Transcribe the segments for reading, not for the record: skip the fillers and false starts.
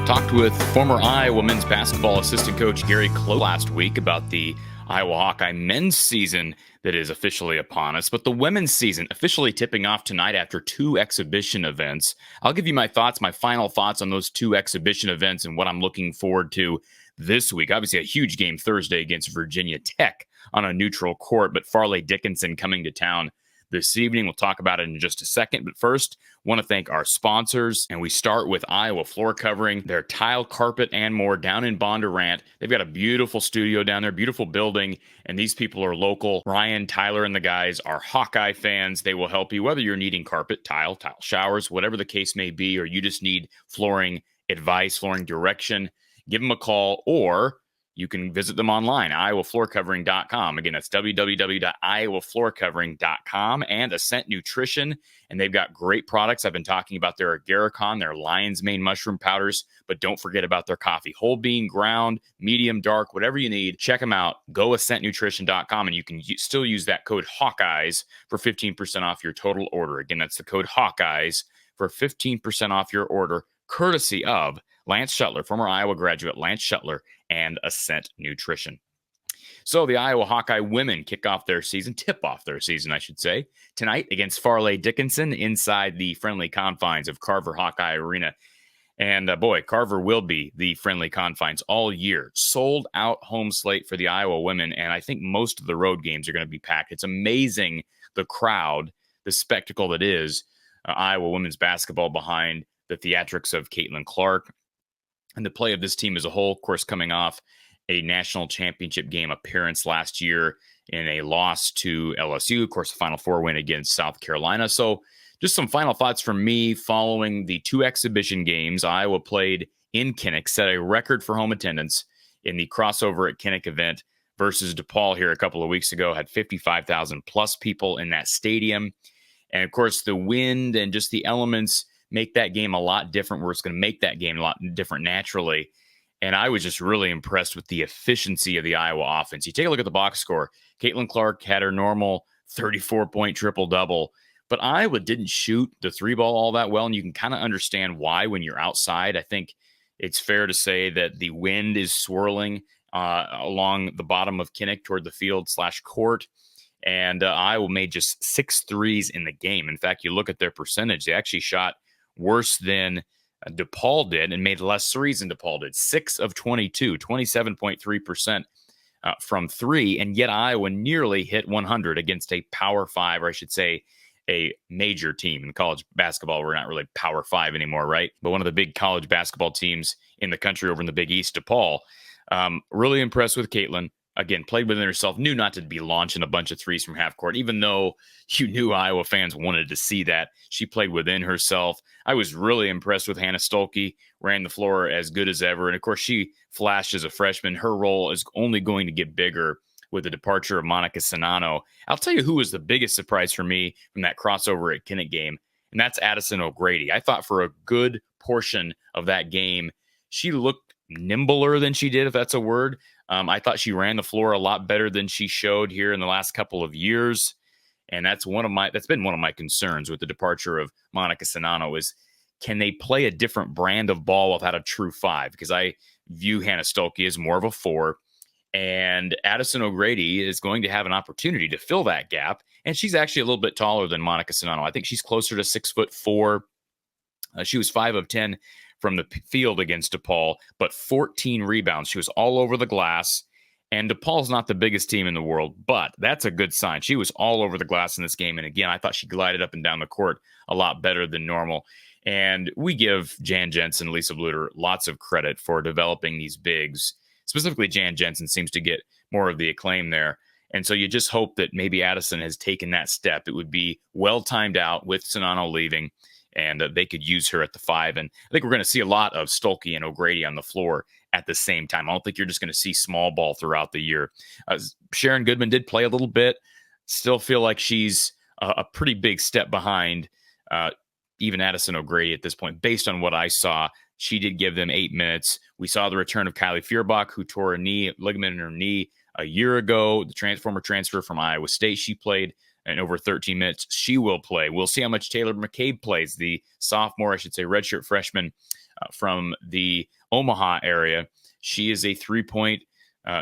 Talked with former Iowa men's basketball assistant coach Gary Close last week about the Iowa Hawkeye men's season that is officially upon us, but the women's season officially tipping off tonight after two exhibition events. I'll give you my final thoughts on those two exhibition events and what I'm looking forward to this week. Obviously, a huge game Thursday against Virginia Tech on a neutral court, but Farleigh Dickinson coming to town this evening. We'll talk about it in just a second. But first, want to thank our sponsors. And we start with Iowa Floor Covering, their tile, carpet, and more down in Bondurant. They've got a beautiful studio down there, beautiful building. And these people are local. Ryan, Tyler, and the guys are Hawkeye fans. They will help you whether you're needing carpet, tile showers, whatever the case may be, or you just need flooring advice, flooring direction. Give them a call, or you can visit them online, iowafloorcovering.com. Again, that's www.iowafloorcovering.com, and Ascent Nutrition. And they've got great products. I've been talking about their Agaricon, their lion's mane mushroom powders, but don't forget about their coffee. Whole bean, ground, medium, dark, whatever you need. Check them out. Go ascentnutrition.com, and you can still use that code Hawkeyes for 15% off your total order. Again, that's the code Hawkeyes for 15% off your order, courtesy of Lance Shuttler, former Iowa graduate Lance Shuttler, and Ascent Nutrition. So the Iowa Hawkeye women tip off their season, I should say, tonight against Farleigh Dickinson inside the friendly confines of Carver Hawkeye Arena. And boy, Carver will be the friendly confines all year. Sold out home slate for the Iowa women, and I think most of the road games are going to be packed. It's amazing the crowd, the spectacle that is Iowa women's basketball behind the theatrics of Caitlin Clark. And the play of this team as a whole, of course, coming off a national championship game appearance last year in a loss to LSU, of course, the Final Four win against South Carolina. So just some final thoughts from me following the two exhibition games. Iowa played in Kinnick, set a record for home attendance in the crossover at Kinnick event versus DePaul here a couple of weeks ago, had 55,000 plus people in that stadium. And of course, the wind and just the elements make that game a lot different, where it's going to make that game a lot different naturally. And I was just really impressed with the efficiency of the Iowa offense. You take a look at the box score. Caitlin Clark had her normal 34-point triple-double, but Iowa didn't shoot the three ball all that well, and you can kind of understand why when you're outside. I think it's fair to say that the wind is swirling along the bottom of Kinnick toward the field/court, and Iowa made just 6 threes in the game. In fact, you look at their percentage, they actually shot worse than DePaul did and made less threes than DePaul did. 6 of 22, 27.3% from three, and yet Iowa nearly hit 100 against a Power 5, or I should say a major team. In college basketball, we're not really Power 5 anymore, right? But one of the big college basketball teams in the country over in the Big East, DePaul. Really impressed with Caitlin. Again, played within herself, knew not to be launching a bunch of threes from half court, even though you knew Iowa fans wanted to see that. She played within herself. I was really impressed with Hannah Stolke, ran the floor as good as ever. And of course, she flashed as a freshman. Her role is only going to get bigger with the departure of Monica Sinano. I'll tell you who was the biggest surprise for me from that crossover at Kinnick game, and that's Addison O'Grady. I thought for a good portion of that game, she looked nimbler than she did, if that's a word. I thought she ran the floor a lot better than she showed here in the last couple of years. And that's been one of my concerns with the departure of Monica Sinano is, can they play a different brand of ball without a true 5? Because I view Hannah Stolke as more of a 4. And Addison O'Grady is going to have an opportunity to fill that gap. And she's actually a little bit taller than Monica Sinano. I think she's closer to 6'4". She was 5 of 10 from the field against DePaul, but 14 rebounds. She was all over the glass, and DePaul's not the biggest team in the world, but that's a good sign. She was all over the glass in this game, and again, I thought she glided up and down the court a lot better than normal. And we give Jan Jensen, Lisa Bluter, lots of credit for developing these bigs. Specifically, Jan Jensen seems to get more of the acclaim there. And so you just hope that maybe Addison has taken that step. It would be well timed out with Sinano leaving, and they could use her at the 5. And I think we're going to see a lot of Stolke and O'Grady on the floor at the same time. I don't think you're just going to see small ball throughout the year. Sharon Goodman did play a little bit. Still feel like she's a pretty big step behind even Addison O'Grady at this point. Based on what I saw, she did give them 8 minutes. We saw the return of Kylie Feuerbach, who tore a ligament in her knee a year ago. The former transfer from Iowa State. She played in over 13 minutes. She will play. We'll see how much Taylor McCabe plays, the sophomore, redshirt freshman from the Omaha area. She is a three-point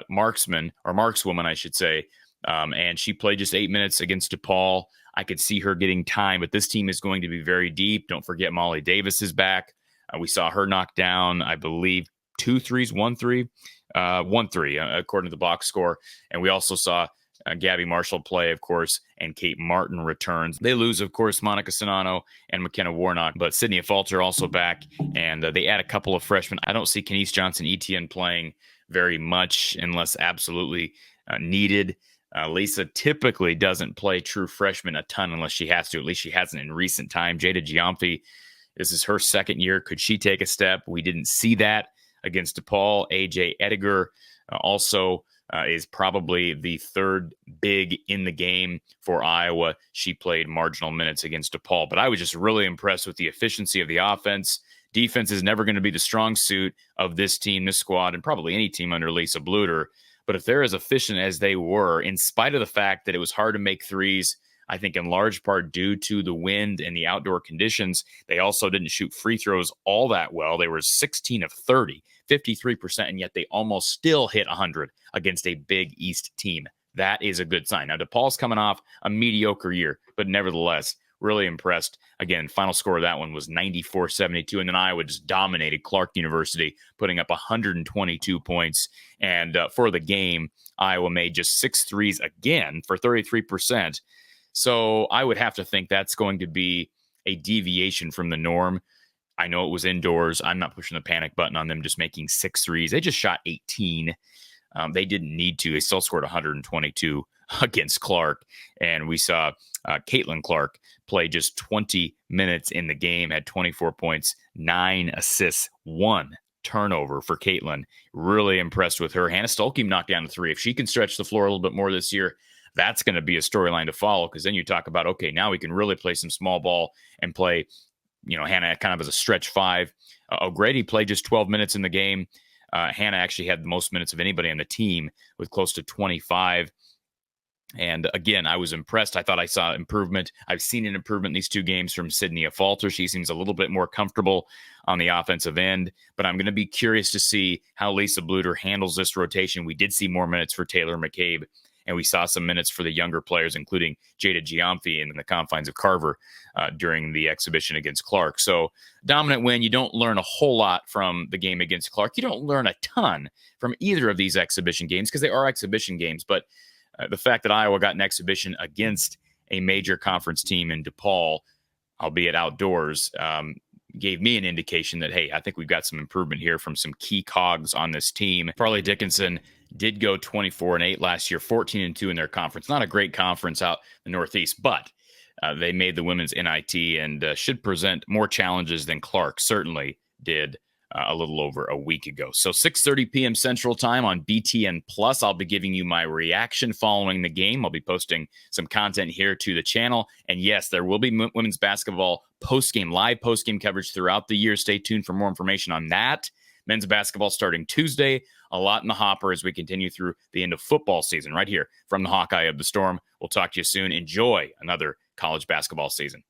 marksman, or markswoman, I should say. And she played just 8 minutes against DePaul. I could see her getting time, but this team is going to be very deep. Don't forget Molly Davis is back. We saw her knock down, I believe, 2 threes, 1 3, 1 3, according to the box score. And we also saw Gabby Marshall play, of course, and Kate Martin returns. They lose, of course, Monica Sonano and McKenna Warnock, but Sydney Falter also back, and they add a couple of freshmen. I don't see Kenise Johnson-Etienne playing very much unless absolutely needed. Lisa typically doesn't play true freshmen a ton unless she has to. At least she hasn't in recent time. Jada Giamfi, this is her second year. Could she take a step? We didn't see that against DePaul. AJ Ediger also is probably the third big in the game for Iowa. She played marginal minutes against DePaul, but I was just really impressed with the efficiency of the offense. Defense is never going to be the strong suit of this team, this squad, and probably any team under Lisa Bluter. But if they're as efficient as they were, in spite of the fact that it was hard to make threes, I think in large part due to the wind and the outdoor conditions, they also didn't shoot free throws all that well. They were 16 of 30, 53%, and yet they almost still hit 100 against a Big East team. That is a good sign. Now, DePaul's coming off a mediocre year, but nevertheless, really impressed. Again, final score of that one was 94-72, and then Iowa just dominated Clark University, putting up 122 points. And for the game, Iowa made just 6 threes again for 33%. So I would have to think that's going to be a deviation from the norm. I know it was indoors. I'm not pushing the panic button on them just making 6 threes. They just shot 18. They didn't need to. They still scored 122 against Clark. And we saw Caitlin Clark play just 20 minutes in the game, had 24 points, 9 assists, 1 turnover for Caitlin. Really impressed with her. Hannah Stolke knocked down a 3. If she can stretch the floor a little bit more this year, that's going to be a storyline to follow, because then you talk about, okay, now we can really play some small ball and play, Hannah kind of as a stretch 5. O'Grady played just 12 minutes in the game. Hannah actually had the most minutes of anybody on the team with close to 25. And again, I was impressed. I thought I saw improvement. I've seen an improvement in these 2 games from Sydney Falter. She seems a little bit more comfortable on the offensive end, but I'm going to be curious to see how Lisa Bluter handles this rotation. We did see more minutes for Taylor McCabe, and we saw some minutes for the younger players, including Jada Giamfi in the confines of Carver during the exhibition against Clark. So dominant win. You don't learn a whole lot from the game against Clark. You don't learn a ton from either of these exhibition games because they are exhibition games, but the fact that Iowa got an exhibition against a major conference team in DePaul, albeit outdoors, gave me an indication that, hey, I think we've got some improvement here from some key cogs on this team. Farleigh Dickinson did go 24-8 last year, 14-2 in their conference. Not a great conference out in the Northeast, but they made the women's NIT and should present more challenges than Clark certainly did a little over a week ago. So 6:30 p.m. Central Time on BTN Plus. I'll be giving you my reaction following the game. I'll be posting some content here to the channel. And yes, there will be women's basketball live post-game coverage throughout the year. Stay tuned for more information on that. Men's basketball starting Tuesday. A lot in the hopper as we continue through the end of football season right here from the Hawkeye of the Storm. We'll talk to you soon. Enjoy another college basketball season.